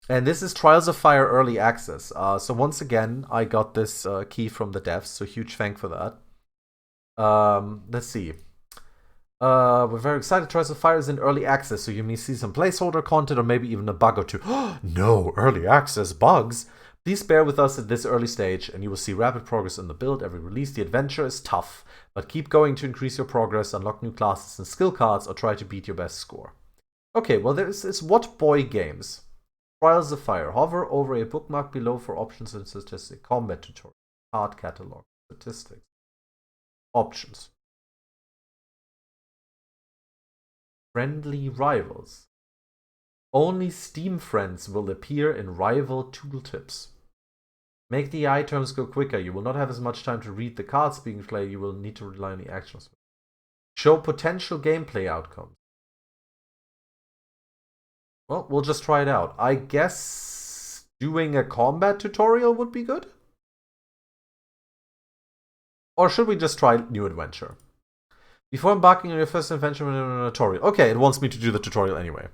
And this is Trials of Fire Early Access. So once again, I got this key from the devs, so huge thank for that. Let's see. We're very excited. Trials of Fire is in early access, so you may see some placeholder content or maybe even a bug or two. No, early access bugs! Please bear with us at this early stage, and you will see rapid progress in the build. Every release, the adventure is tough, but keep going to increase your progress, unlock new classes and skill cards, or try to beat your best score. Okay, well, there's this What Boy Games. Trials of Fire. Hover over a bookmark below for options and statistics. Combat tutorial. Card catalog. Statistics. Options. Friendly rivals. Only Steam friends will appear in rival tooltips. Make the items go quicker. You will not have as much time to read the cards being played. You will need to rely on the actions. Show potential gameplay outcomes. Well, we'll just try it out. I guess doing a combat tutorial would be good? Or should we just try new adventure? Before embarking on your first adventure in a tutorial. Okay, it wants me to do the tutorial anyway.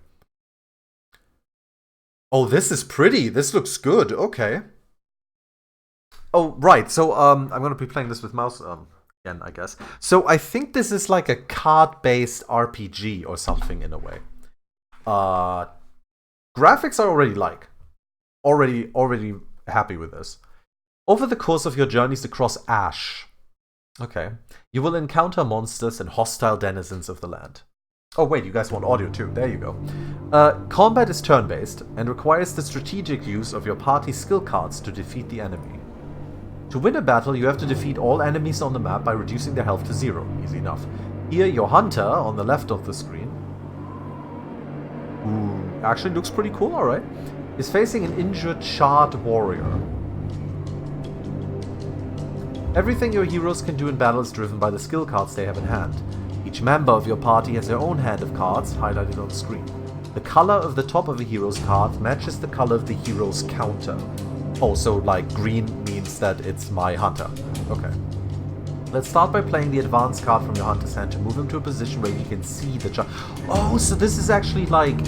Oh, this is pretty. This looks good. Okay. Oh, right. So, I'm going to be playing this with mouse again, I guess. So, I think this is like a card-based RPG or something in a way. Graphics I already like. Already happy with this. Over the course of your journeys across Ash, okay, you will encounter monsters and hostile denizens of the land. Oh wait, you guys want audio too. There you go. Combat is turn-based and requires the strategic use of your party's skill cards to defeat the enemy. To win a battle, you have to defeat all enemies on the map by reducing their health to 0. Easy enough. Here, your hunter, on the left of the screen, who actually looks pretty cool, alright, is facing an injured charred warrior. Everything your heroes can do in battle is driven by the skill cards they have in hand. Each member of your party has their own hand of cards, highlighted on the screen. The color of the top of a hero's card matches the color of the hero's counter. Oh, so like green means that it's my hunter. Okay. Let's start by playing the advanced card from your hunter's hand to move him to a position where he can see the chart. Oh, so this is actually like...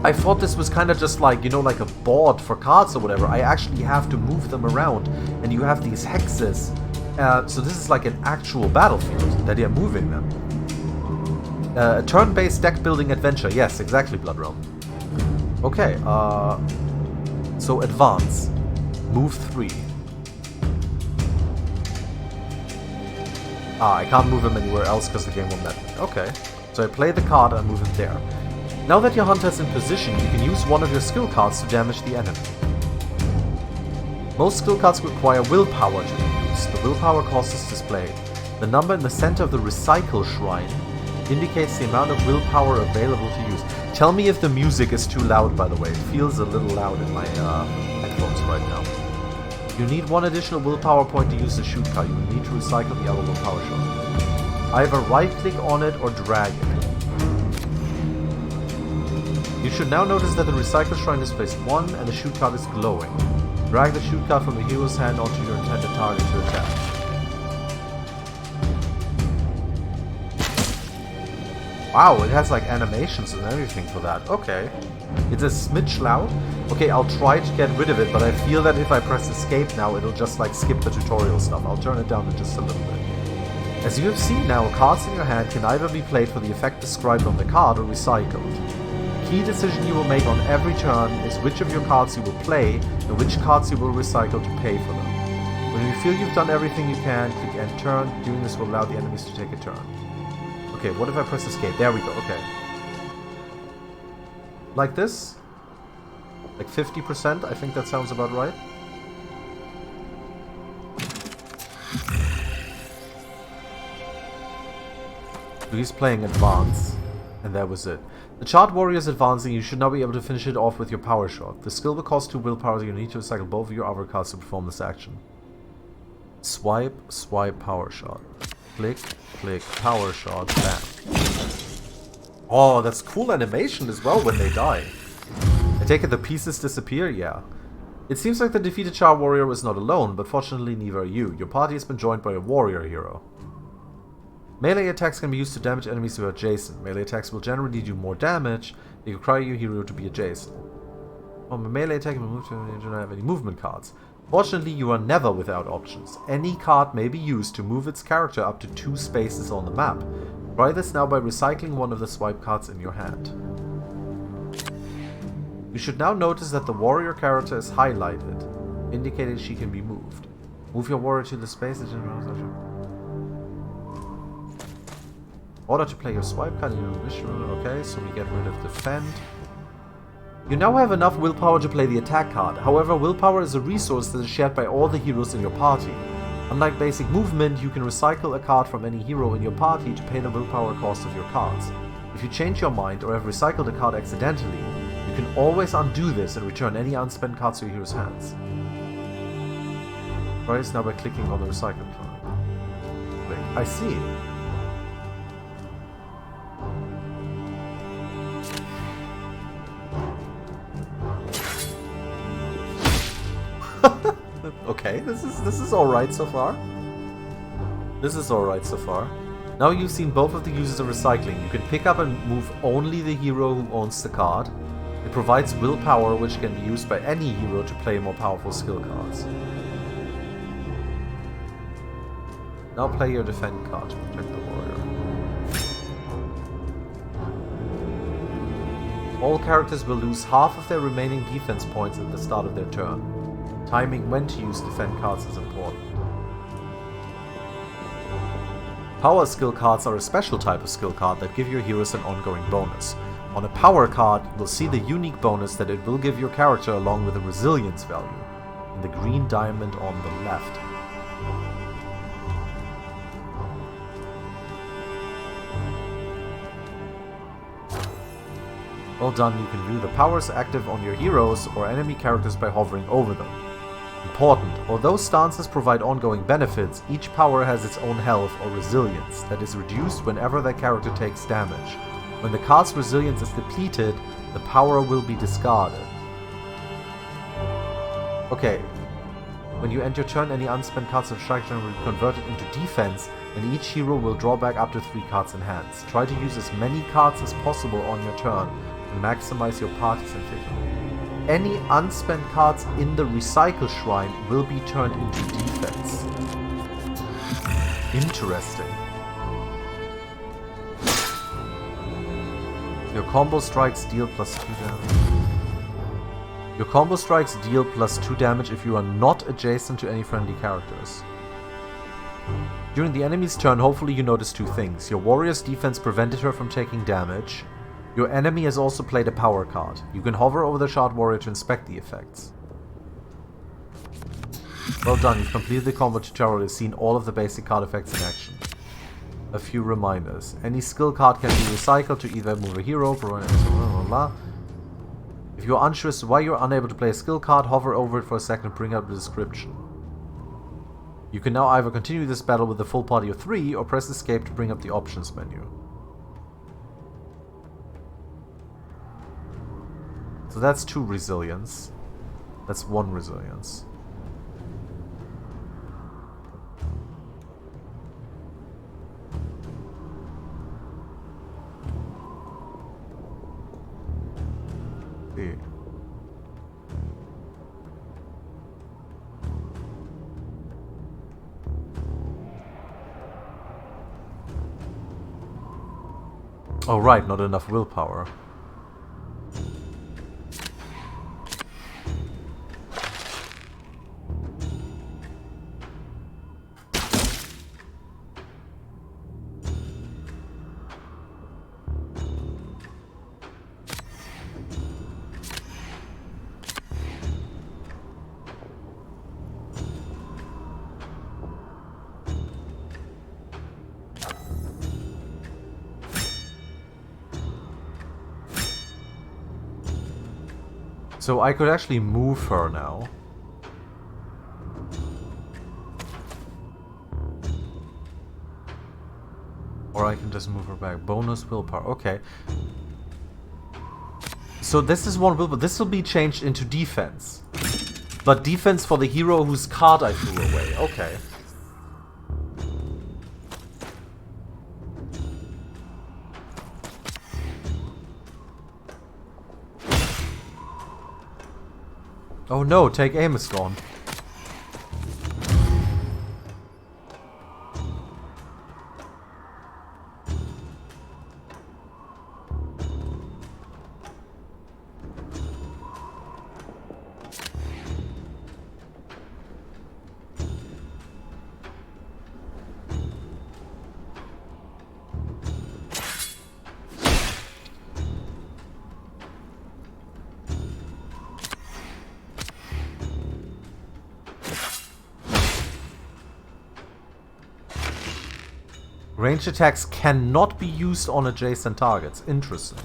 I thought this was kind of just like, you know, like a board for cards or whatever. I actually have to move them around, and you have these hexes. So this is like an actual battlefield that you're moving them. A turn-based deck-building adventure. Yes, exactly, Blood Realm. Okay, so advance. Move 3. I can't move him anywhere else because the game won't let me. Okay, so I play the card and move him there. Now that your hunter is in position, you can use one of your skill cards to damage the enemy. Most skill cards require willpower to be used. The willpower cost is displayed. The number in the center of the recycle shrine indicates the amount of willpower available to use. Tell me if the music is too loud, by the way. It feels a little loud in my headphones right now. You need one additional willpower point to use the shoot card. You will need to recycle the other willpower shot. Either right-click on it or drag it. You should now notice that the recycle shrine displays 1 and the shoot card is glowing. Drag the shoot card from the hero's hand onto your intended target to attack. Wow, it has like animations and everything for that. Okay. It's a smidge loud. Okay, I'll try to get rid of it, but I feel that if I press escape now, it'll just like skip the tutorial stuff. I'll turn it down in just a little bit. As you have seen now, cards in your hand can either be played for the effect described on the card or recycled. The key decision you will make on every turn is which of your cards you will play and which cards you will recycle to pay for them. When you feel you've done everything you can, click end turn. Doing this will allow the enemies to take a turn. Okay, what if I press escape? There we go, okay. Like this? Like 50%? I think that sounds about right. So he's playing advance, and that was it. The Charred Warrior is advancing. You should now be able to finish it off with your power shot. The skill will cost 2 willpower, so you need to recycle both of your other cards to perform this action. Swipe, swipe, power shot. Click, click, power shot, bam. Oh, that's cool animation as well when they die. I take it the pieces disappear? Yeah. It seems like the defeated Charred Warrior is not alone, but fortunately neither are you. Your party has been joined by a warrior hero. Melee attacks can be used to damage enemies who are adjacent. Melee attacks will generally do more damage. They require your hero to be adjacent. From a melee attack, you do not have any movement cards. Fortunately, you are never without options. Any card may be used to move its character up to 2 spaces on the map. Try this now by recycling one of the swipe cards in your hand. You should now notice that the warrior character is highlighted, indicating she can be moved. Move your warrior to the space that in order to play your swipe card, okay, so we get rid of defend. You now have enough willpower to play the attack card. However, willpower is a resource that is shared by all the heroes in your party. Unlike basic movement, you can recycle a card from any hero in your party to pay the willpower cost of your cards. If you change your mind or have recycled a card accidentally, you can always undo this and return any unspent cards to your hero's hands. Try this now by clicking on the recycled card. Click. I see. Okay, this is alright so far. This is alright so far. Now you've seen both of the uses of recycling. You can pick up and move only the hero who owns the card. It provides willpower, which can be used by any hero to play more powerful skill cards. Now play your defend card to protect the warrior. All characters will lose half of their remaining defense points at the start of their turn. Timing when to use defend cards is important. Power skill cards are a special type of skill card that give your heroes an ongoing bonus. On a power card, you will see the unique bonus that it will give your character along with a resilience value, in the green diamond on the left. Well done, you can view the powers active on your heroes or enemy characters by hovering over them. Important, although stances provide ongoing benefits, each power has its own health or resilience that is reduced whenever that character takes damage. When the card's resilience is depleted, the power will be discarded. Okay, when you end your turn, any unspent cards of strike will be converted into defense, and each hero will draw back up to 3 cards in hands. Try to use as many cards as possible on your turn to maximize your party's efficiency. Any unspent cards in the recycle shrine will be turned into defense. Interesting. Your combo strikes deal plus 2 damage. Your combo strikes deal plus 2 damage if you are not adjacent to any friendly characters. During the enemy's turn, hopefully you notice 2 things. Your warrior's defense prevented her from taking damage. Your enemy has also played a power card. You can hover over the shard warrior to inspect the effects. Well done, you've completed the combo tutorial and seen all of the basic card effects in action. A few reminders. Any skill card can be recycled to either move a hero, blah, blah, blah. If you are unsure as to why you are unable to play a skill card, hover over it for a second and bring up the description. You can now either continue this battle with a full party of 3 or press escape to bring up the options menu. So that's 2 resilience. That's 1 resilience. See. Oh right, not enough willpower. So I could actually move her now. Or I can just move her back. Bonus willpower. Okay. So this is 1 willpower. This will be changed into defense. But defense for the hero whose card I threw away. Okay. Oh no, take aim is gone. Ranged attacks cannot be used on adjacent targets. Interesting.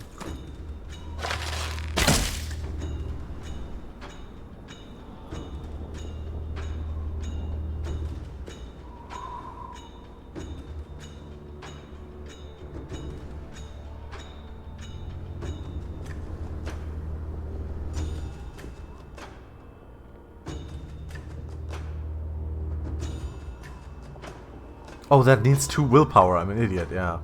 Oh, that needs 2 willpower. I'm an idiot, yeah.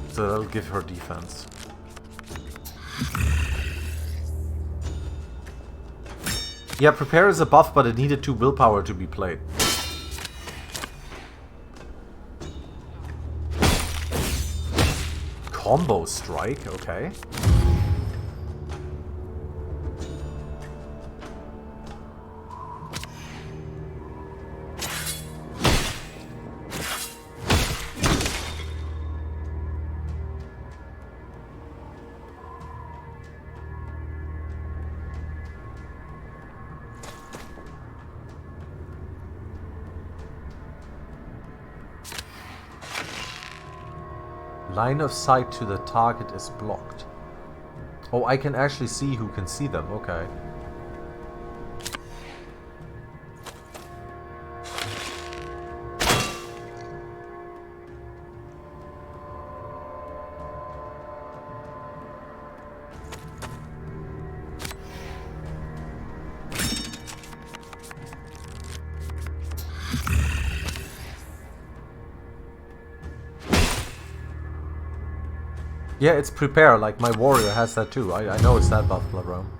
So that'll give her defense. Yeah, prepare is a buff, but it needed 2 willpower to be played. Combo strike, okay. Line of sight to the target is blocked. Oh, I can actually see who can see them, okay. Yeah, it's prepare, like my warrior has that too. I know it's that buff, Blood Realm.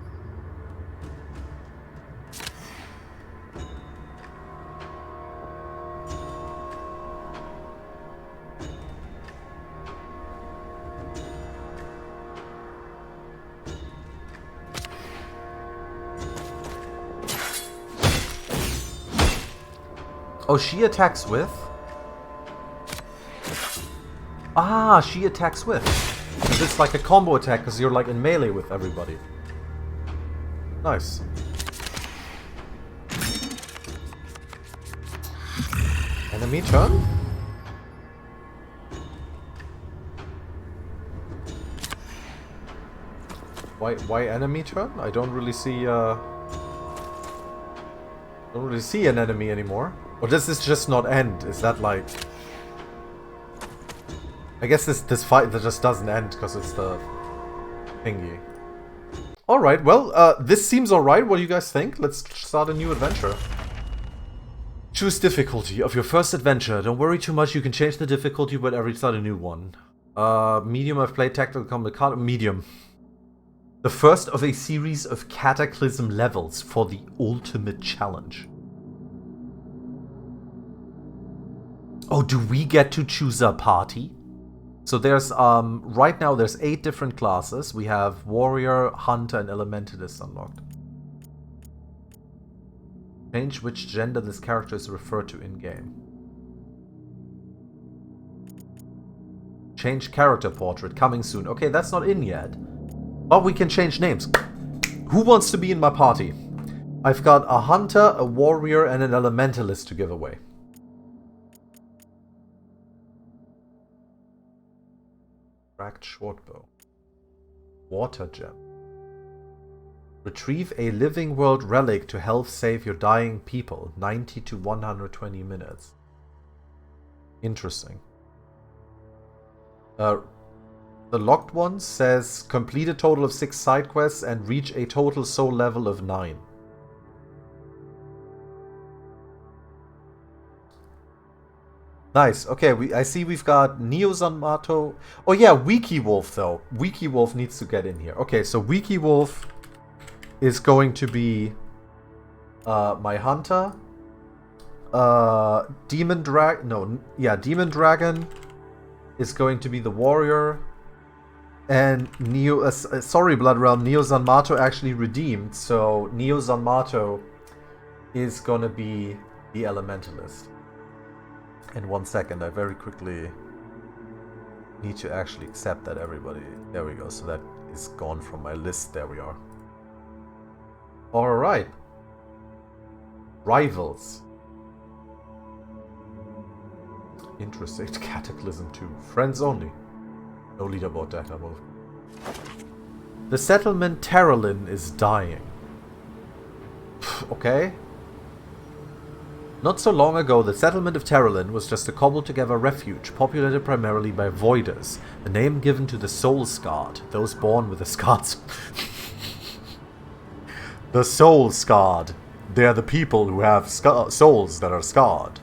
Oh, she attacks with? Ah, she attacks with. It's like a combo attack because you're like in melee with everybody. Nice. Enemy turn? Why enemy turn? I don't really see an enemy anymore. Or does this just not end? Is that like... I guess this fight that just doesn't end because it's the thingy. Alright, well, this seems alright. What do you guys think? Let's start a new adventure. Choose difficulty of your first adventure. Don't worry too much, you can change the difficulty whenever you start a new one. Medium, I've played Tactical Combat Card. Medium. The first of a series of Cataclysm levels for the ultimate challenge. Oh, do we get to choose a party? So there's, right now there's 8 different classes. We have Warrior, Hunter, and Elementalist unlocked. Change which gender this character is referred to in-game. Change character portrait, coming soon. Okay, that's not in yet. But we can change names. Who wants to be in my party? I've got a Hunter, a Warrior, and an Elementalist to give away. Cracked shortbow. Water gem. Retrieve a living world relic to help save your dying people. 90 to 120 minutes. Interesting. The locked one says complete a total of 6 side quests and reach a total soul level of 9. Nice. Okay, I see we've got Neo Zanmato. Oh yeah, Wiki Wolf though. Wiki Wolf needs to get in here. Okay, so Wiki Wolf is going to be my hunter. Demon Dragon is going to be the warrior. And sorry, Blood Realm, Neo Zanmato actually redeemed, so Neo Zanmato is gonna be the elementalist. In 1 second, I very quickly need to actually accept that, everybody. There we go, so that is gone from my list. There we are. Alright. Rivals. Interesting. Cataclysm 2. Friends only. No leaderboard data move. The settlement Terralin is dying. Okay. Not so long ago, the settlement of Terralin was just a cobbled-together refuge, populated primarily by Voiders, the name given to the soul-scarred, those born with the scars. The soul-scarred. They are the people who have souls that are scarred.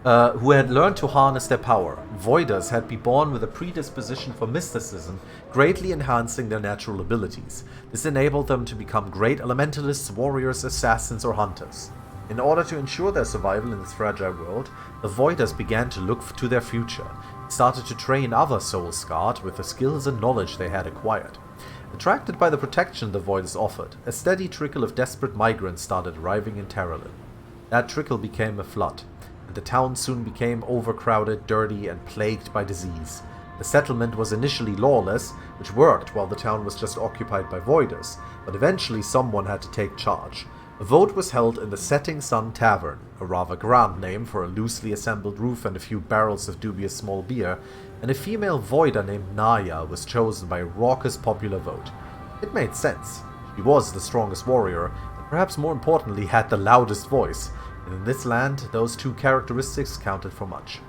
Who had learned to harness their power. Voiders had been born with a predisposition for mysticism, greatly enhancing their natural abilities. This enabled them to become great elementalists, warriors, assassins, or hunters. In order to ensure their survival in this fragile world, the Voiders began to look to their future. They started to train other soul-scarred with the skills and knowledge they had acquired. Attracted by the protection the Voiders offered, a steady trickle of desperate migrants started arriving in Terralin. That trickle became a flood. And the town soon became overcrowded, dirty, and plagued by disease. The settlement was initially lawless, which worked while the town was just occupied by Voiders, but eventually someone had to take charge. A vote was held in the Setting Sun Tavern, a rather grand name for a loosely assembled roof and a few barrels of dubious small beer, and a female Voider named Naya was chosen by a raucous popular vote. It made sense. She was the strongest warrior, and perhaps more importantly had the loudest voice. In this land, those two characteristics counted for much.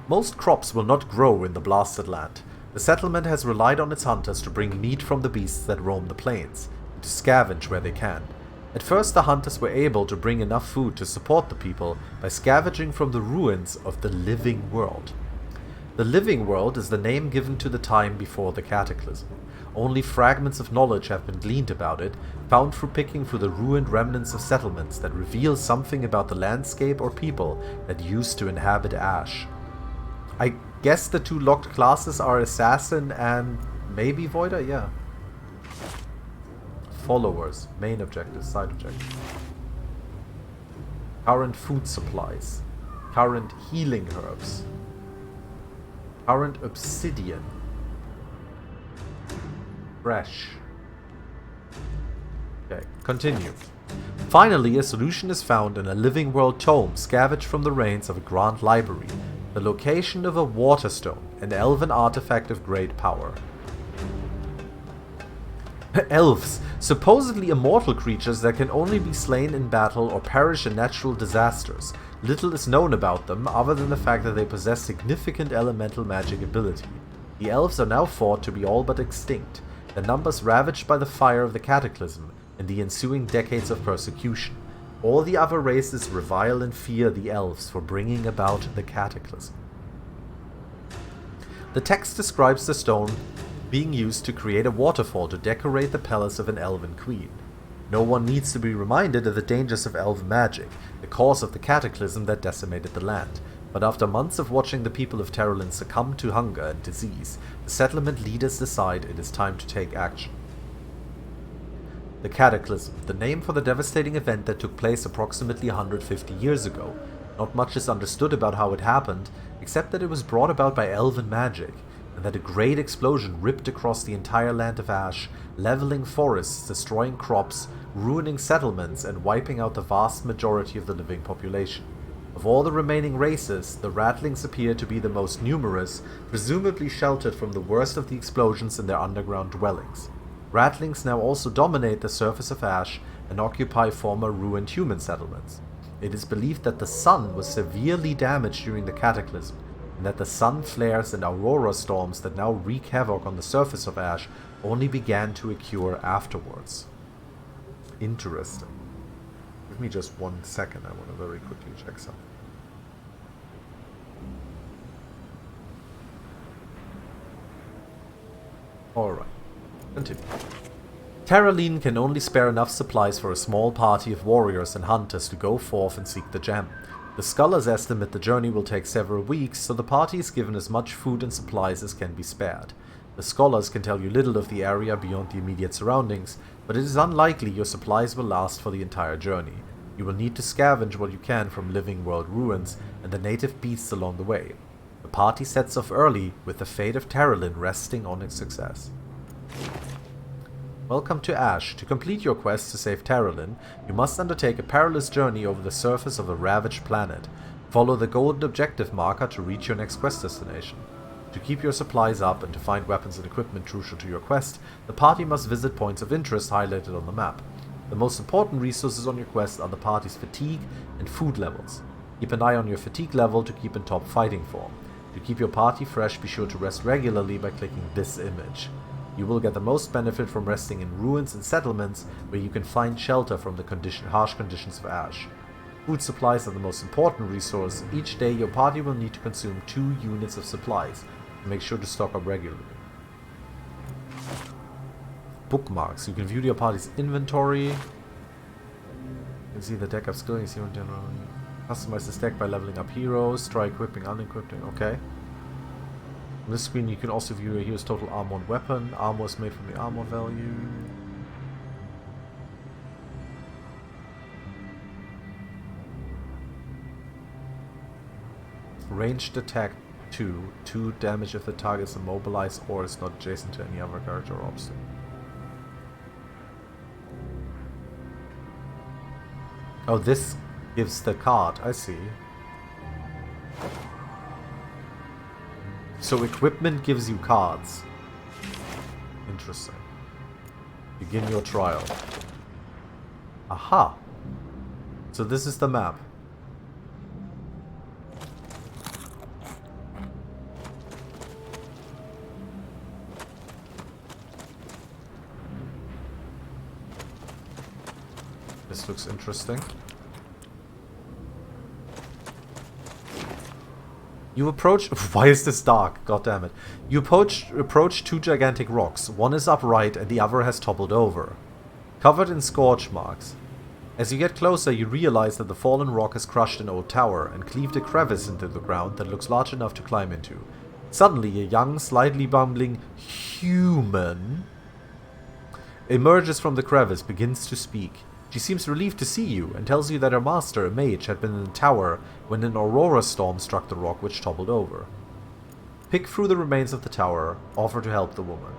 Most crops will not grow in the blasted land. The settlement has relied on its hunters to bring meat from the beasts that roam the plains, and to scavenge where they can. At first, the hunters were able to bring enough food to support the people by scavenging from the ruins of the living world. The living world is the name given to the time before the cataclysm. Only fragments of knowledge have been gleaned about it, found through picking through the ruined remnants of settlements that reveal something about the landscape or people that used to inhabit Ash. I guess the two locked classes are Assassin and maybe Voider? Yeah. Followers, main objectives, side objectives. Current food supplies. Current healing herbs. Current obsidian. Fresh. Okay, continue. Finally, a solution is found in a living world tome scavenged from the reins of a grand library, the location of a waterstone, an elven artifact of great power. Elves, supposedly immortal creatures that can only be slain in battle or perish in natural disasters. Little is known about them other than the fact that they possess significant elemental magic ability. The elves are now thought to be all but extinct, their numbers ravaged by the fire of the cataclysm and the ensuing decades of persecution. All the other races revile and fear the elves for bringing about the cataclysm. The text describes the stone being used to create a waterfall to decorate the palace of an elven queen. No one needs to be reminded of the dangers of elven magic, the cause of the cataclysm that decimated the land. But after months of watching the people of Terralin succumb to hunger and disease, the settlement leaders decide it is time to take action. The Cataclysm, the name for the devastating event that took place approximately 150 years ago. Not much is understood about how it happened, except that it was brought about by elven magic, and that a great explosion ripped across the entire land of Ash, leveling forests, destroying crops, ruining settlements, and wiping out the vast majority of the living population. Of all the remaining races, the Rattlings appear to be the most numerous, presumably sheltered from the worst of the explosions in their underground dwellings. Rattlings now also dominate the surface of Ash and occupy former ruined human settlements. It is believed that the sun was severely damaged during the cataclysm, and that the sun flares and aurora storms that now wreak havoc on the surface of Ash only began to occur afterwards. Interesting. Give me just 1 second, I want to very quickly check something. Alright, continue. Taraline can only spare enough supplies for a small party of warriors and hunters to go forth and seek the gem. The scholars estimate the journey will take several weeks, so the party is given as much food and supplies as can be spared. The scholars can tell you little of the area beyond the immediate surroundings, but it is unlikely your supplies will last for the entire journey. You will need to scavenge what you can from living world ruins and the native beasts along the way. The party sets off early, with the fate of Taraline resting on its success. Welcome to Ash. To complete your quest to save Taraline, you must undertake a perilous journey over the surface of a ravaged planet. Follow the golden objective marker to reach your next quest destination. To keep your supplies up and to find weapons and equipment crucial to your quest, the party must visit points of interest highlighted on the map. The most important resources on your quest are the party's fatigue and food levels. Keep an eye on your fatigue level to keep in top fighting form. To keep your party fresh, be sure to rest regularly by clicking this image. You will get the most benefit from resting in ruins and settlements where you can find shelter from the harsh conditions of Ash. Food supplies are the most important resource. Each day your party will need to consume 2 units of supplies. Make sure to stock up regularly. Bookmarks. You can view your party's inventory. You can see the deck of skills here in general. Customize this deck by leveling up heroes. Try equipping, unequipping. Okay. On this screen you can also view your hero's total armor and weapon. Armor is made from the armor value. Ranged attack 2 damage if the target is immobilized or is not adjacent to any other character or obstacle. Oh, this gives the card, I see. So equipment gives you cards. Interesting. Begin your trial. Aha! So this is the map. This looks interesting. You approach... Why is this dark? God damn it. You approach 2 gigantic rocks. One is upright and the other has toppled over, covered in scorch marks. As you get closer, you realize that the fallen rock has crushed an old tower and cleaved a crevice into the ground that looks large enough to climb into. Suddenly, a young, slightly bumbling human emerges from the crevice, begins to speak. She seems relieved to see you, and tells you that her master, a mage, had been in the tower when an aurora storm struck the rock which toppled over. Pick through the remains of the tower, offer to help the woman.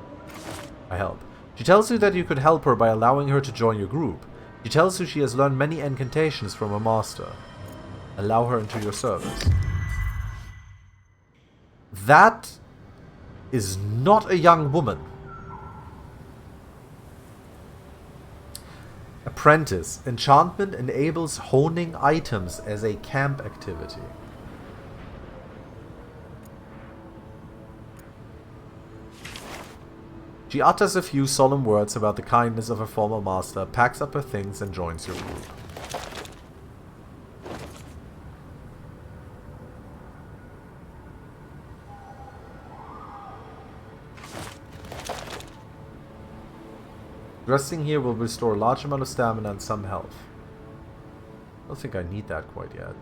I help. She tells you that you could help her by allowing her to join your group. She tells you she has learned many incantations from her master. Allow her into your service. That is not a young woman. Apprentice. Enchantment enables honing items as a camp activity. She utters a few solemn words about the kindness of her former master, packs up her things and joins your group. Resting here will restore a large amount of stamina and some health. I don't think I need that quite yet.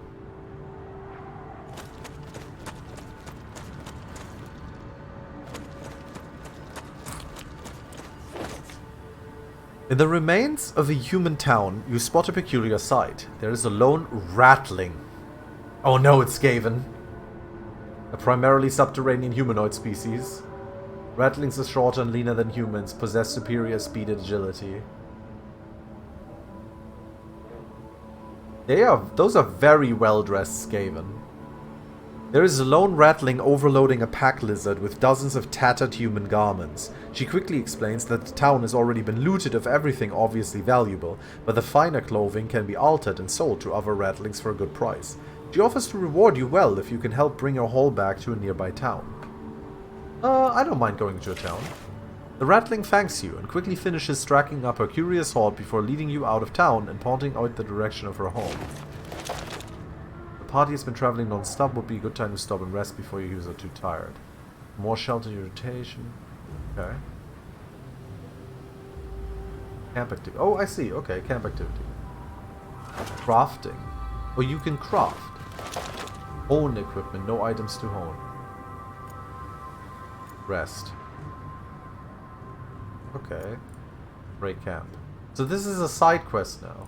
In the remains of a human town, you spot a peculiar sight. There is a lone ratling. Oh no, it's Skaven. A primarily subterranean humanoid species. Rattlings are shorter and leaner than humans, possess superior speed and agility. Those are very well-dressed Skaven. There is a lone ratling overloading a pack lizard with dozens of tattered human garments. She quickly explains that the town has already been looted of everything obviously valuable, but the finer clothing can be altered and sold to other rattlings for a good price. She offers to reward you well if you can help bring her haul back to a nearby town. I don't mind going to a town. The ratling thanks you and quickly finishes tracking up her curious haul before leading you out of town and pointing out the direction of her home. The party has been traveling non-stop, would be a good time to stop and rest before you are too tired. More shelter in your rotation. Okay. Camp activity. Oh, I see. Okay, camp activity. Crafting. Oh, you can craft. Hone equipment. No items to hone. Rest. Okay. Break camp. So this is a side quest now.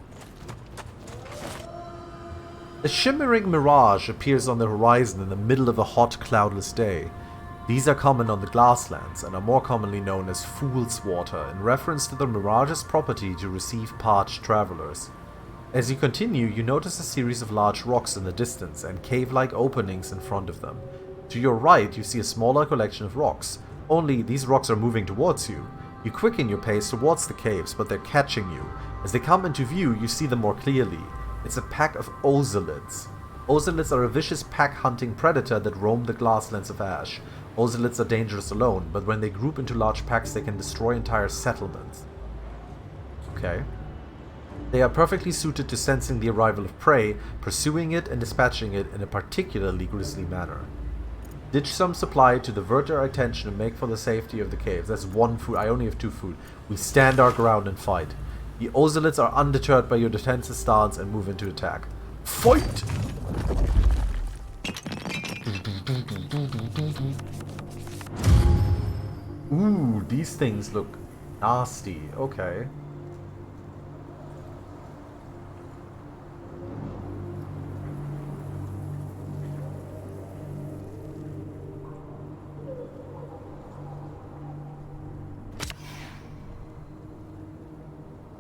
A shimmering mirage appears on the horizon in the middle of a hot, cloudless day. These are common on the Glasslands and are more commonly known as Fool's Water in reference to the mirage's property to receive parched travelers. As you continue, you notice a series of large rocks in the distance and cave-like openings in front of them. To your right, you see a smaller collection of rocks. Only these rocks are moving towards you. You quicken your pace towards the caves, but they're catching you. As they come into view, you see them more clearly. It's a pack of ozolids. Ozolids are a vicious pack-hunting predator that roam the Glasslands of Ash. Ozolids are dangerous alone, but when they group into large packs they can destroy entire settlements. Okay. They are perfectly suited to sensing the arrival of prey, pursuing it and dispatching it in a particularly grisly manner. Ditch some supply to divert their attention and make for the safety of the caves. That's one food. I only have 2 food. We stand our ground and fight. The Ozolids are undeterred by your defensive stance and move into attack. Fight! Ooh, these things look nasty. Okay.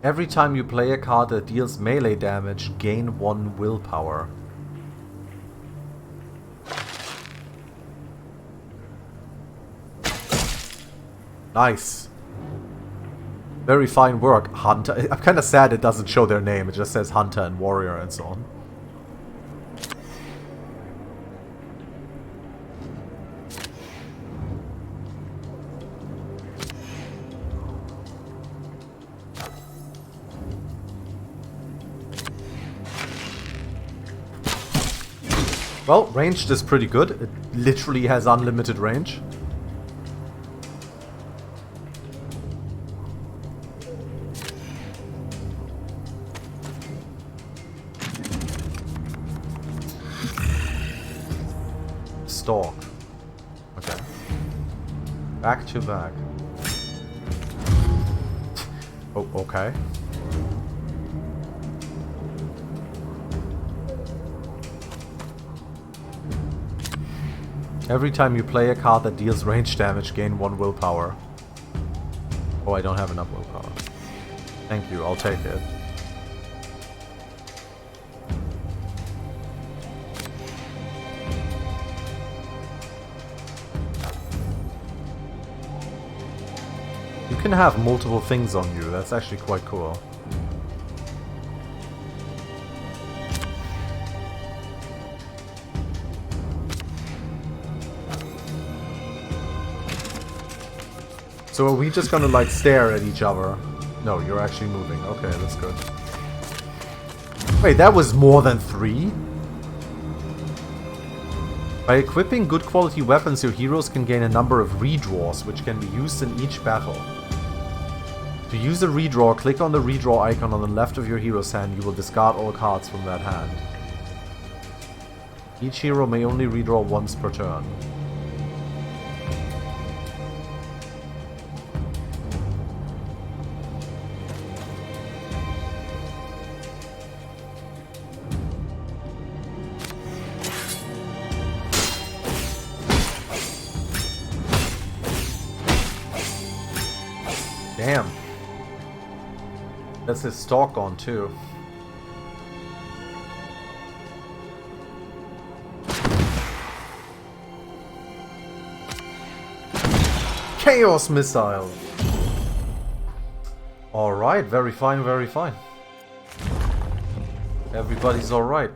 Every time you play a card that deals melee damage, gain 1 willpower. Nice. Very fine work, Hunter. I'm kind of sad it doesn't show their name. It just says Hunter and Warrior and so on. Well, ranged is pretty good. It literally has unlimited range. Stalk. Okay. Back to back. Oh, okay. Every time you play a card that deals range damage, gain 1 willpower. Oh, I don't have enough willpower. Thank you, I'll take it. You can have multiple things on you, that's actually quite cool. So are we just gonna like stare at each other? No, you're actually moving. Okay, that's good. Wait, that was more than 3? By equipping good quality weapons, your heroes can gain a number of redraws, which can be used in each battle. To use a redraw, click on the redraw icon on the left of your hero's hand. You will discard all cards from that hand. Each hero may only redraw once per turn. Damn. That's his stalk on too. Chaos Missile! Alright, very fine, very fine. Everybody's alright.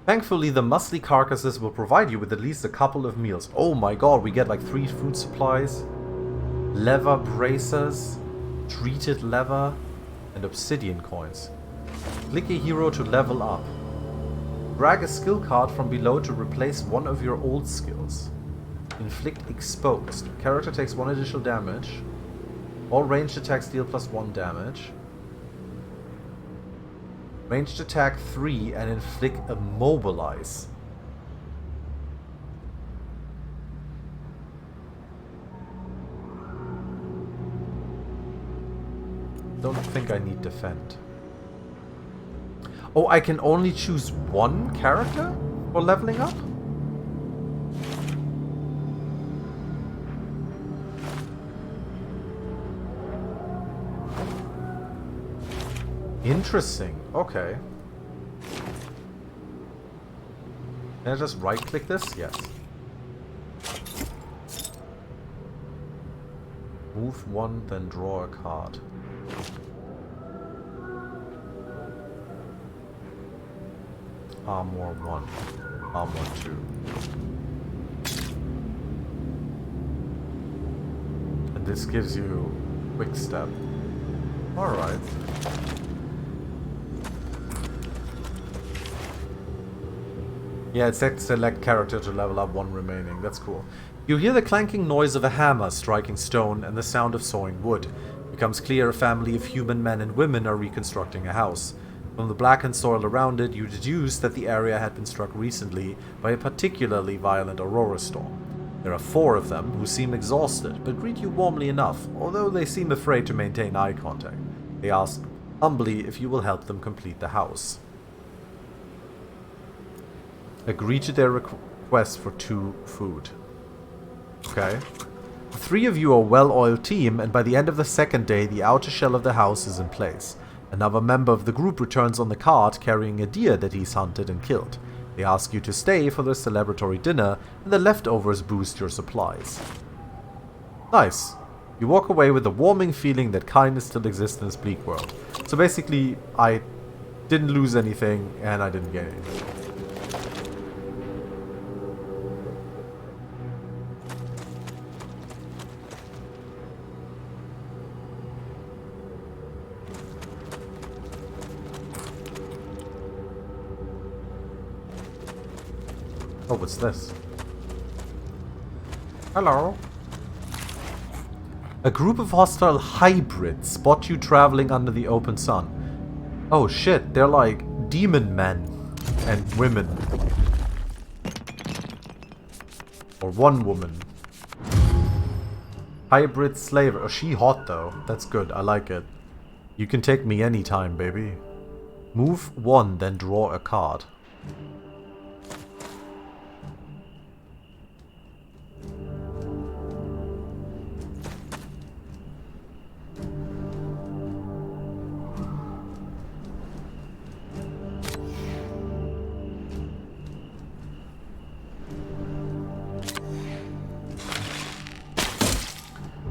Thankfully, the muscly carcasses will provide you with at least a couple of meals. Oh my god, we get like 3 food supplies. Leather bracers. Treated leather, and obsidian coins. Click a hero to level up. Drag a skill card from below to replace one of your old skills. Inflict exposed. Character takes 1 additional damage. All ranged attacks deal +1 damage. Ranged attack 3 and inflict immobilize. Don't think I need defend. Oh, I can only choose one character for leveling up? Interesting. Okay. Can I just right-click this? Yes. Move 1, then draw a card. Armor 1. Armor 2. And this gives you quick step. Alright. Yeah, it said select character to level up 1 remaining. That's cool. You hear the clanking noise of a hammer striking stone and the sound of sawing wood. It becomes clear a family of human men and women are reconstructing a house. From the blackened soil around it, you deduce that the area had been struck recently by a particularly violent aurora storm. There are 4 of them who seem exhausted, but greet you warmly enough, although they seem afraid to maintain eye contact. They ask humbly if you will help them complete the house. Agree to their request for 2 food. Okay. The 3 of you are a well-oiled team, and by the end of the 2nd day, the outer shell of the house is in place. Another member of the group returns on the cart carrying a deer that he's hunted and killed. They ask you to stay for their celebratory dinner, and the leftovers boost your supplies. Nice. You walk away with a warming feeling that kindness still exists in this bleak world. So basically, I didn't lose anything, and I didn't gain anything. Oh, what's this? Hello. A group of hostile hybrids spot you traveling under the open sun. Oh shit, they're like demon men and women. Or one woman. Hybrid slaver. Oh, she hot though. That's good, I like it. You can take me anytime, baby. Move 1, then draw a card.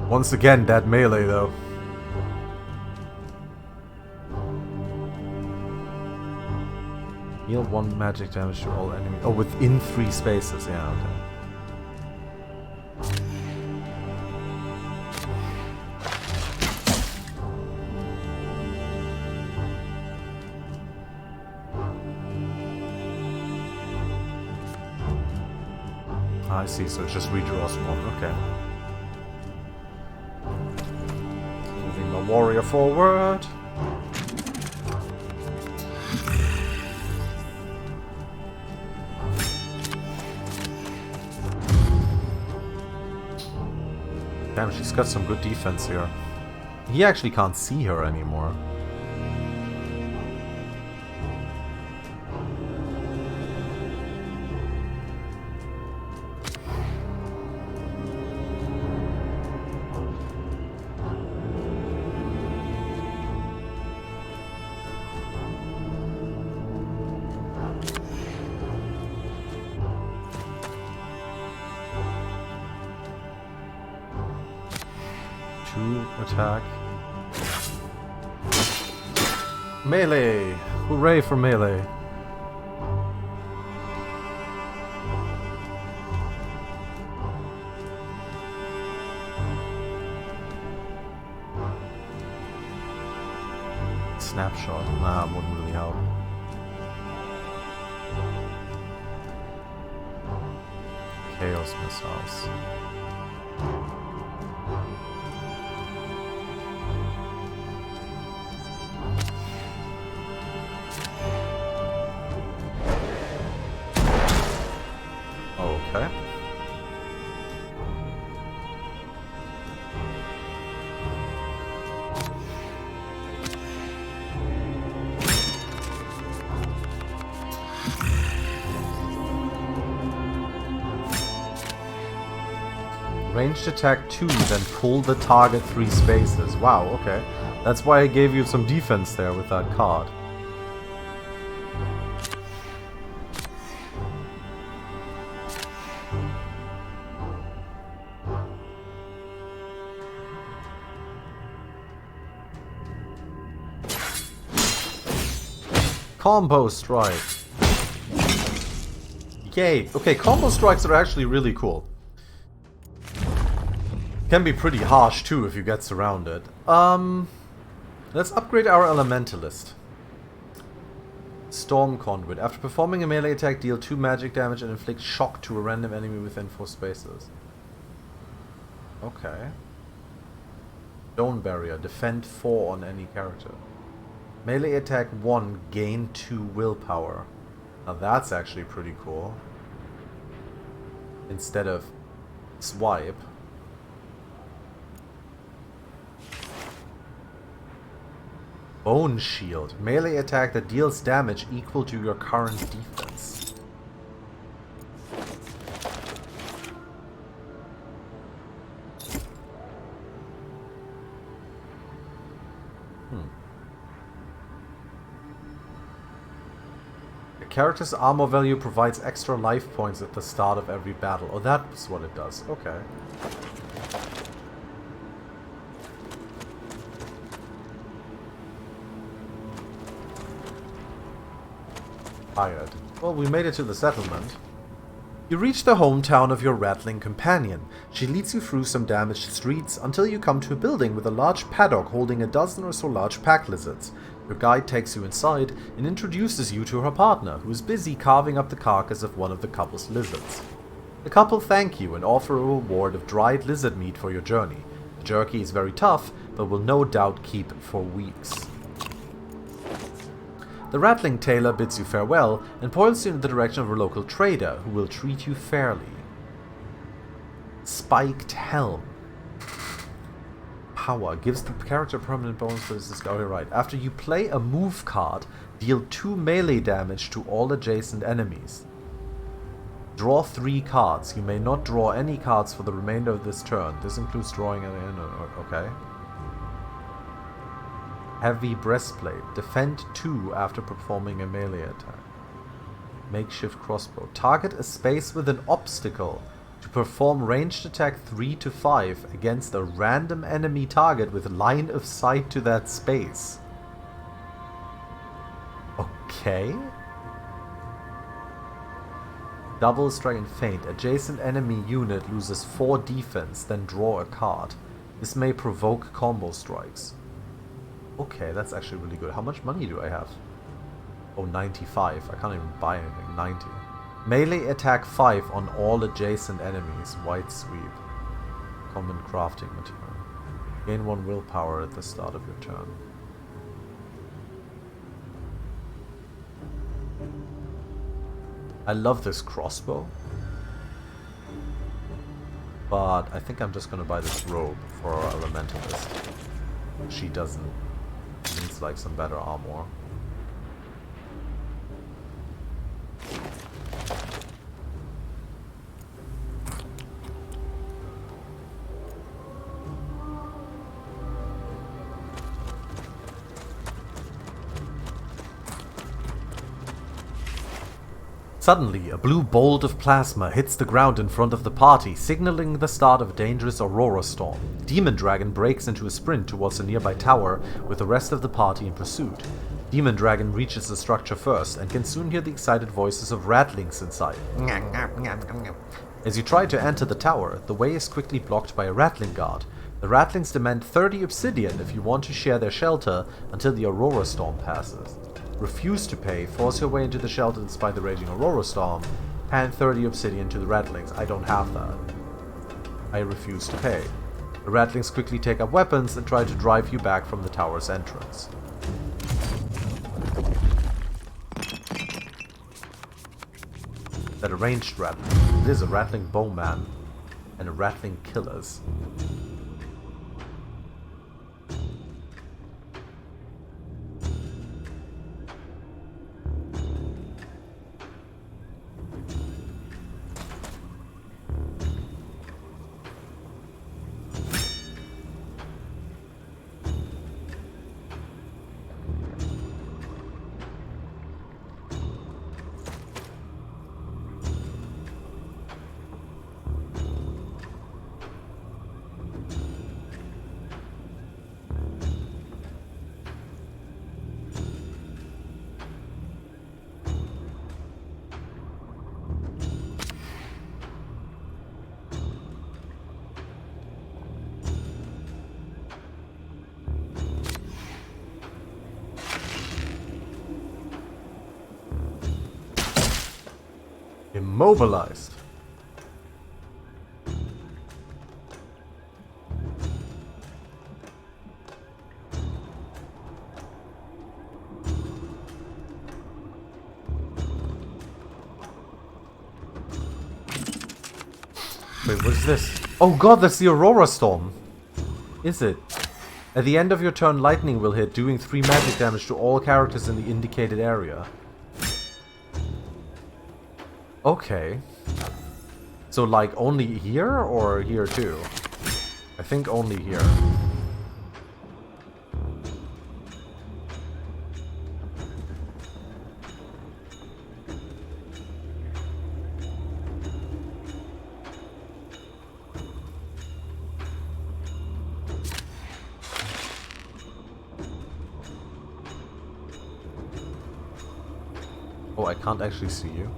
Once again, that melee though. Deal 1 magic damage to all enemies. Oh, within 3 spaces. Yeah, okay. I see, so it just redraws 1. Okay. Moving the warrior forward. Damn, she's got some good defense here. He actually can't see her anymore. Attack. Melee! Hooray for melee! Snapshot. Nah, wouldn't really help. Chaos missiles. Ranged attack 2, then pull the target 3 spaces. Wow, okay. That's why I gave you some defense there with that card. Combo strike. Yay. Okay, combo strikes are actually really cool. Can be pretty harsh too if you get surrounded. Let's upgrade our Elementalist. Storm Conduit. After performing a melee attack, deal 2 magic damage and inflict shock to a random enemy within 4 spaces. Okay. Stone Barrier. Defend 4 on any character. Melee attack 1, gain 2 willpower. Now that's actually pretty cool. Instead of swipe. Bone Shield. Melee attack that deals damage equal to your current defense. The character's armor value provides extra life points at the start of every battle. Oh, that's what it does. Okay. Tired. Well, we made it to the settlement. You reach the hometown of your rattling companion. She leads you through some damaged streets until you come to a building with a large paddock holding a dozen or so large pack lizards. Your guide takes you inside and introduces you to her partner, who is busy carving up the carcass of one of the couple's lizards. The couple thank you and offer a reward of dried lizard meat for your journey. The jerky is very tough, but will no doubt keep for weeks. The rattling tailor bids you farewell and points you in the direction of a local trader who will treat you fairly. Spiked Helm. Power. Gives the character permanent bonus for this discovery. Right. After you play a move card, deal 2 melee damage to all adjacent enemies. Draw 3 cards. You may not draw any cards for the remainder of this turn. This includes drawing okay. Heavy Breastplate. Defend 2 after performing a melee attack. Makeshift Crossbow. Target a space with an obstacle to perform ranged attack 3 to 5 against a random enemy target with line of sight to that space. Okay. Double Strike and Feint. Adjacent enemy unit loses 4 defense, then draw a card. This may provoke combo strikes. Okay, that's actually really good. How much money do I have? Oh, 95. I can't even buy anything. 90. Melee attack 5 on all adjacent enemies. White Sweep. Common crafting material. Gain 1 willpower at the start of your turn. I love this crossbow. But I think I'm just gonna buy this robe for our Elementalist. She doesn't. Needs like some better armor. Suddenly, a blue bolt of plasma hits the ground in front of the party, signaling the start of a dangerous aurora storm. Demon Dragon breaks into a sprint towards a nearby tower, with the rest of the party in pursuit. Demon Dragon reaches the structure first, and can soon hear the excited voices of rattlings inside. As you try to enter the tower, the way is quickly blocked by a rattling guard. The rattlings demand 30 obsidian if you want to share their shelter until the aurora storm passes. Refuse to pay, force your way into the shelter despite the raging aurora storm, hand 30 obsidian to the rattlings. I don't have that. I refuse to pay. The rattlings quickly take up weapons and try to drive you back from the tower's entrance. That a ranged rattling. It is a rattling bowman and a rattling killers. Immobilized. Wait, what is this? Oh god, that's the Aurora Storm. Is it? At the end of your turn, lightning will hit, doing 3 magic damage to all characters in the indicated area. Okay. So, like, only here or here too? I think only here. Oh, I can't actually see you.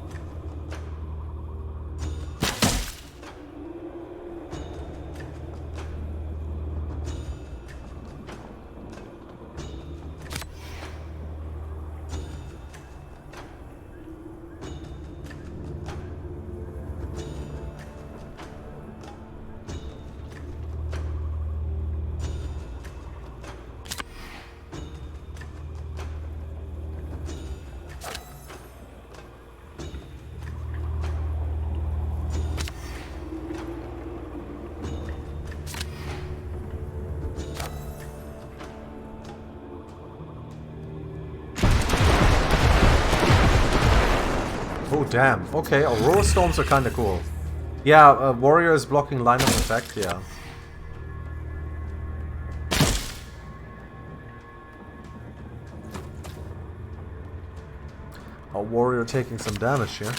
Oh damn, okay, Aurora Storms are kinda cool. Yeah, Warrior is blocking line of effect, yeah. A Warrior taking some damage here.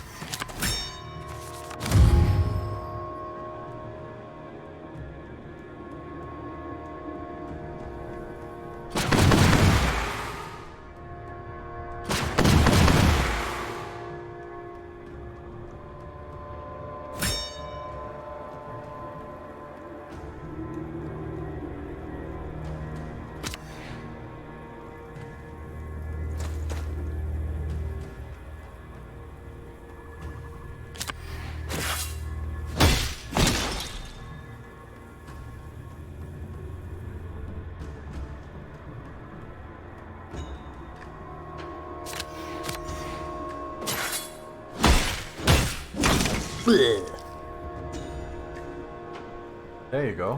There you go.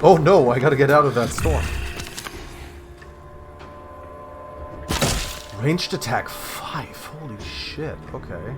Oh no, I gotta get out of that storm. Ranged attack 5. Holy shit, okay.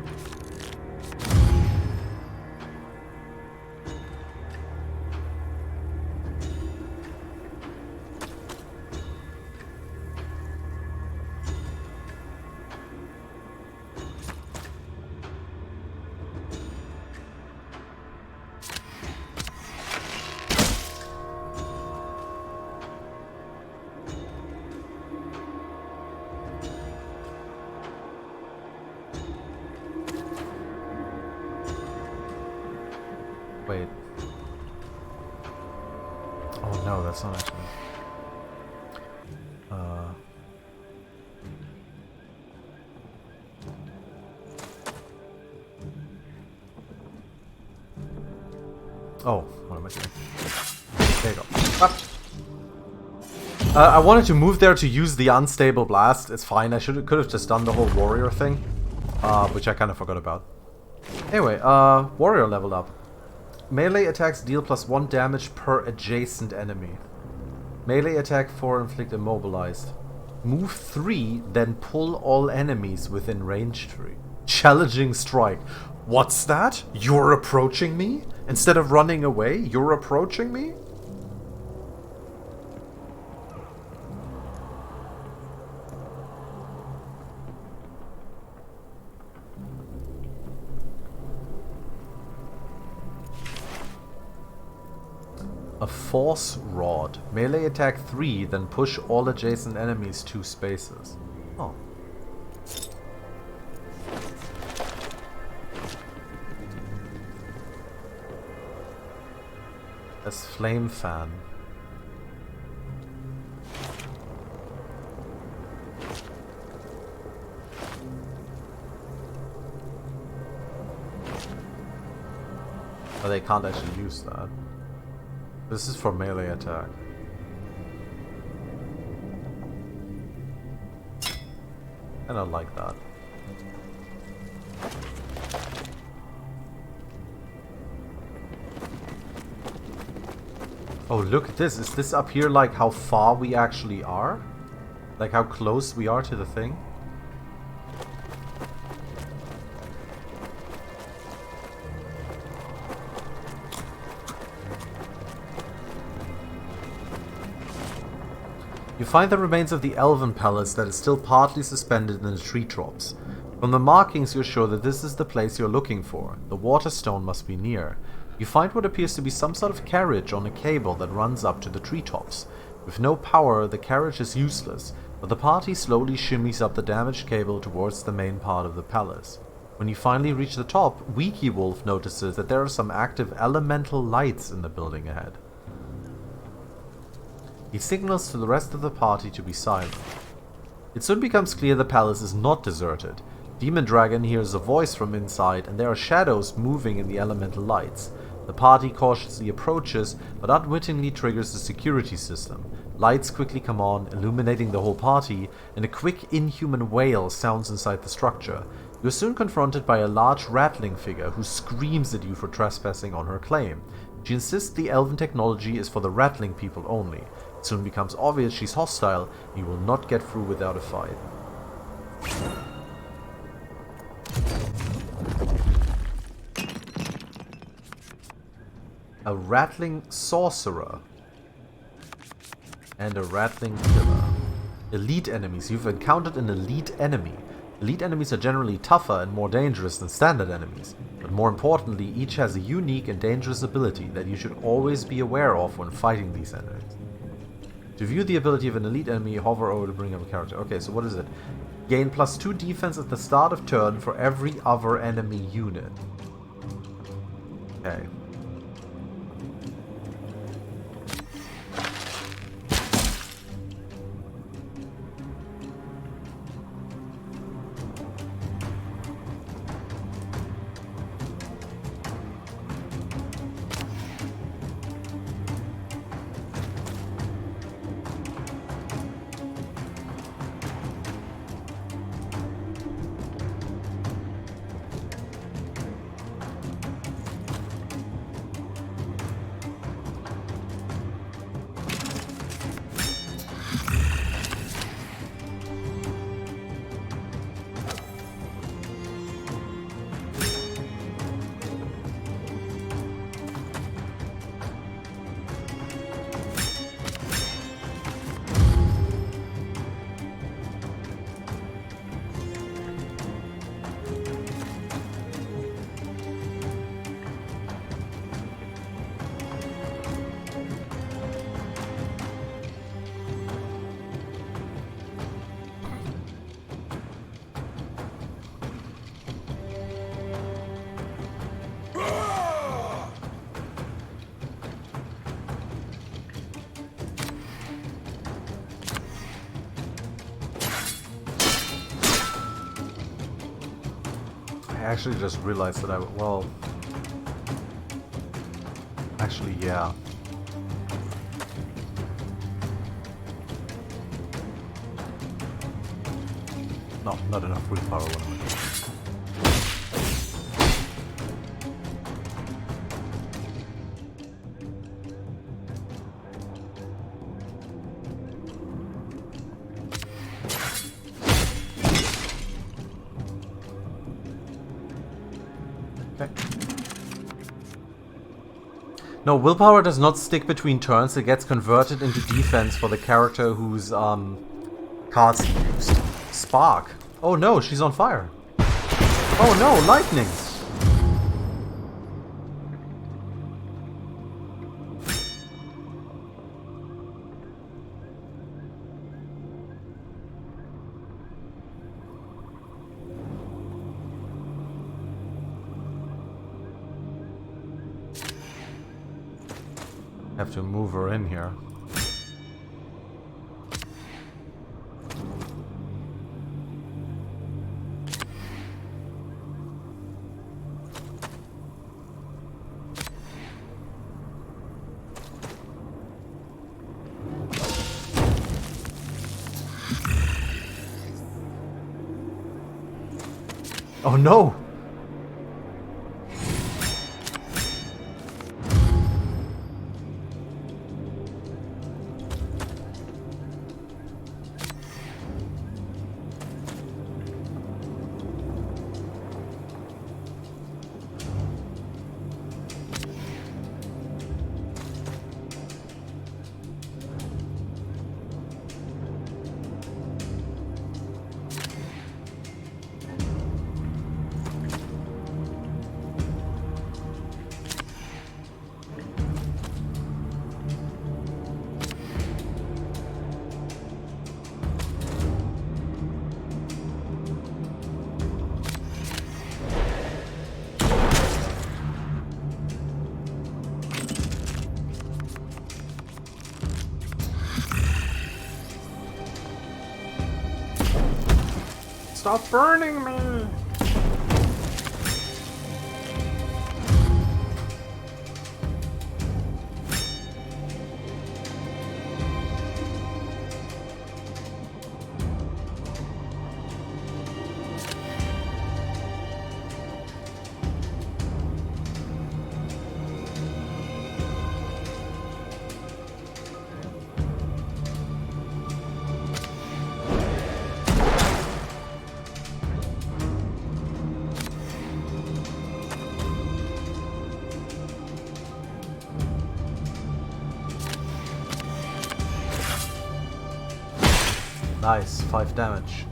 Wait. Oh no, that's not actually... Oh, what am I doing? There you go. Ah. I wanted to move there to use the unstable blast. It's fine, I could have just done the whole warrior thing. Which I kind of forgot about. Anyway, warrior leveled up. Melee attacks deal +1 damage per adjacent enemy. Melee attack 4 inflict immobilized. Move 3, then pull all enemies within range 3. Challenging strike. What's that? You're approaching me? Instead of running away, you're approaching me? A force rod. Melee attack 3, then push all adjacent enemies 2 spaces. Oh. That's flame fan. But they can't actually use that. This is for melee attack. And I like that. Oh, look at this. Is this up here like how far we actually are? Like how close we are to the thing? You find the remains of the elven palace that is still partly suspended in the tree tops. From the markings you're sure that this is the place you're looking for. The water stone must be near. You find what appears to be some sort of carriage on a cable that runs up to the treetops. With no power, the carriage is useless, but the party slowly shimmies up the damaged cable towards the main part of the palace. When you finally reach the top, Weaky Wolf notices that there are some active elemental lights in the building ahead. He signals to the rest of the party to be silent. It soon becomes clear the palace is not deserted. Demon Dragon hears a voice from inside, and there are shadows moving in the elemental lights. The party cautiously approaches, but unwittingly triggers the security system. Lights quickly come on, illuminating the whole party, and a quick, inhuman wail sounds inside the structure. You are soon confronted by a large rattling figure who screams at you for trespassing on her claim. She insists the elven technology is for the rattling people only. It soon becomes obvious she's hostile, and you will not get through without a fight. A rattling sorcerer and a rattling killer. Elite enemies. You've encountered an elite enemy. Elite enemies are generally tougher and more dangerous than standard enemies, but more importantly, each has a unique and dangerous ability that you should always be aware of when fighting these enemies. To view the ability of an elite enemy, hover over to bring up a character. Okay, so what is it? Gain +2 defense at the start of turn for every other enemy unit. Okay. I actually just realized that well... Actually, yeah. No, not enough willpower. What am I doing? No, willpower does not stick between turns. It gets converted into defense for the character whose cards he used. Spark. Oh no, she's on fire. Oh no, lightning. Have to move her in here. Oh no! Stop burning me! Nice, 5 damage.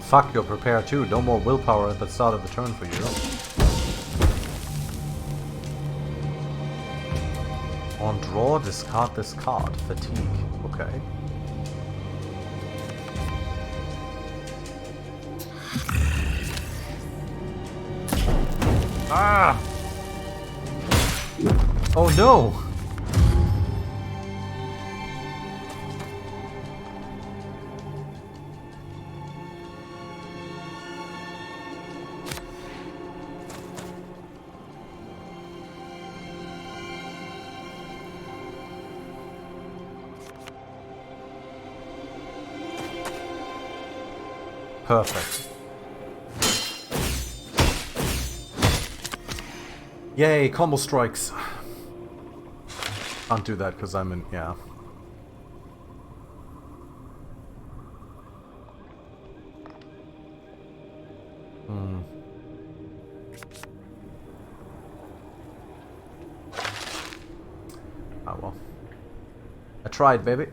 Fuck, you're prepared too. No more willpower at the start of the turn for you. On draw, discard this card. Fatigue. Okay. Ah! Oh no! Perfect. Yay, combo strikes. Can't do that because I'm in, yeah. Oh well. I tried, baby.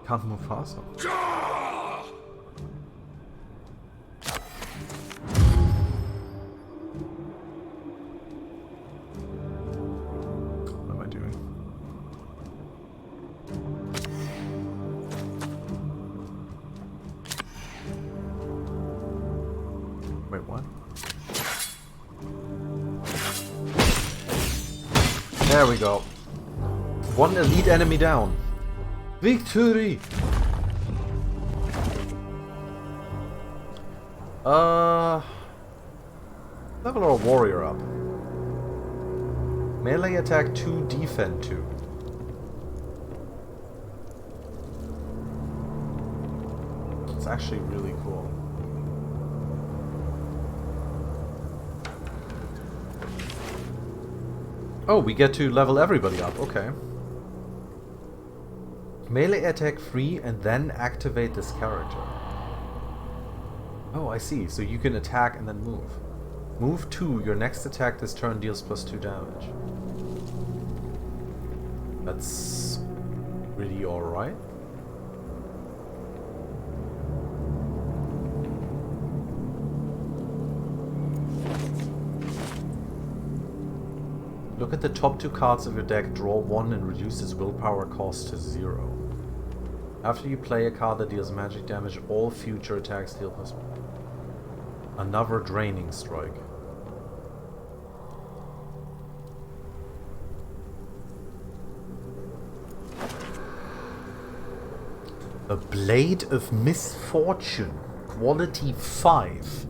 Can't move faster. What am I doing? Wait, what? There we go. One elite enemy down. Victory! Level our warrior up. Melee attack 2, defend 2. It's actually really cool. Oh, we get to level everybody up, okay. Melee attack 3 and then activate this character. Oh, I see. So you can attack and then move. Move 2, your next attack this turn deals +2 damage. That's really alright. Look at the top 2 cards of your deck, draw 1 and reduce its willpower cost to 0. After you play a card that deals magic damage, all future attacks deal +1. Another draining strike. A Blade of Misfortune, quality 5.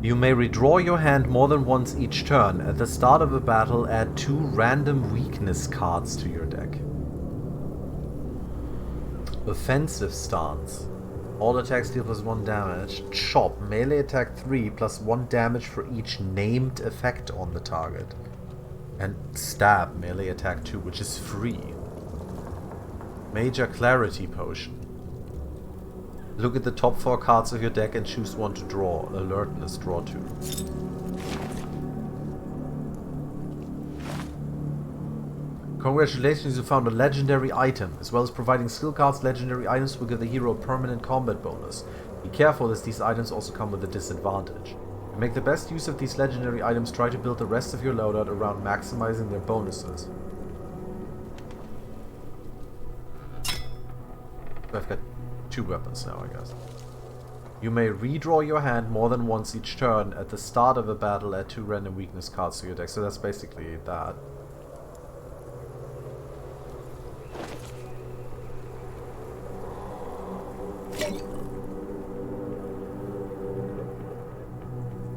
You may redraw your hand more than once each turn. At the start of a battle, add 2 random weakness cards to your deck. Offensive stance. All attacks deal +1 damage. Chop. Melee attack 3 +1 damage for each named effect on the target. And stab. Melee attack 2, which is free. Major Clarity Potion. Look at the top 4 cards of your deck and choose one to draw. Alertness, draw 2. Congratulations, you found a legendary item. As well as providing skill cards, legendary items will give the hero a permanent combat bonus. Be careful as these items also come with a disadvantage. To make the best use of these legendary items, try to build the rest of your loadout around maximizing their bonuses. I've got 2 weapons now, I guess. You may redraw your hand more than once each turn. At the start of a battle, add 2 random weakness cards to your deck. So that's basically that.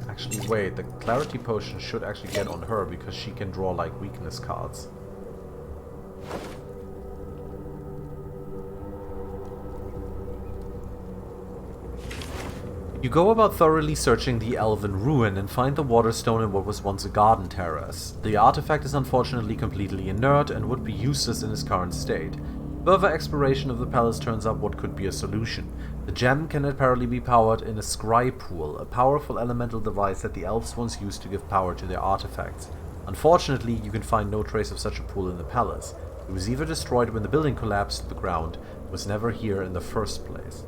Actually, wait, the Clarity Potion should actually get on her because she can draw like weakness cards. You go about thoroughly searching the Elven Ruin and find the Waterstone in what was once a garden terrace. The artifact is unfortunately completely inert and would be useless in its current state. Further exploration of the palace turns up what could be a solution. The gem can apparently be powered in a scry pool, a powerful elemental device that the elves once used to give power to their artifacts. Unfortunately, you can find no trace of such a pool in the palace. It was either destroyed when the building collapsed to the ground, or was never here in the first place.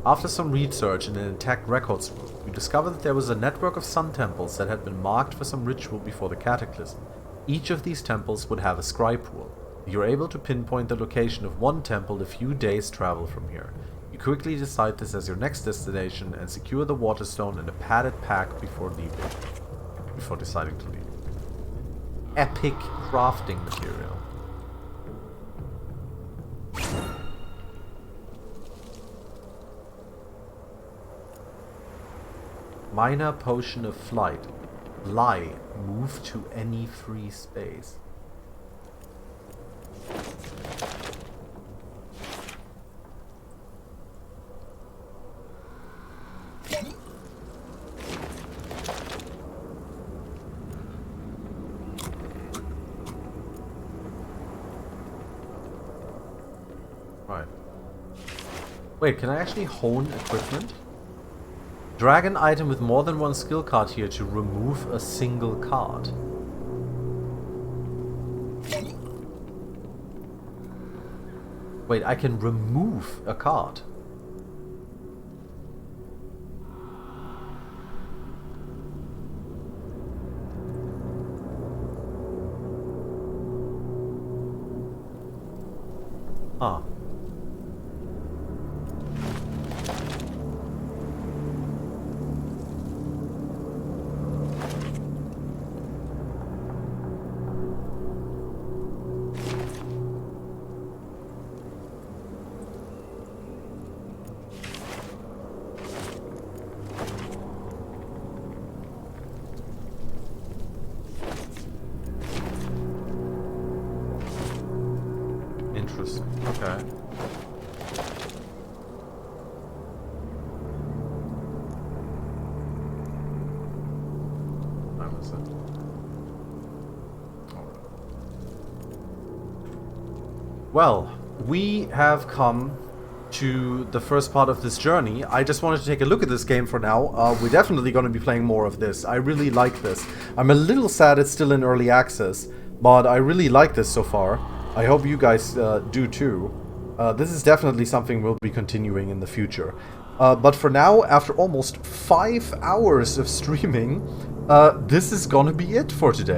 After some research in an intact records room, you discover that there was a network of sun temples that had been marked for some ritual before the cataclysm. Each of these temples would have a scry pool. You're able to pinpoint the location of one temple a few days' travel from here. You quickly decide this as your next destination and secure the Waterstone in a padded pack before deciding to leave. Epic crafting material. Minor Potion of Flight. Lie. Move to any free space. Right. Wait, can I actually hone equipment? Drag an item with more than one skill card here to remove a single card. Wait, I can remove a card. Ah. Interesting. Okay. Time is it? Alright. Well, we have come to the first part of this journey. I just wanted to take a look at this game for now. We're definitely going to be playing more of this. I really like this. I'm a little sad it's still in early access, but I really like this so far. I hope you guys do too. This is definitely something we'll be continuing in the future. But for now, after almost 5 hours of streaming, this is gonna be it for today.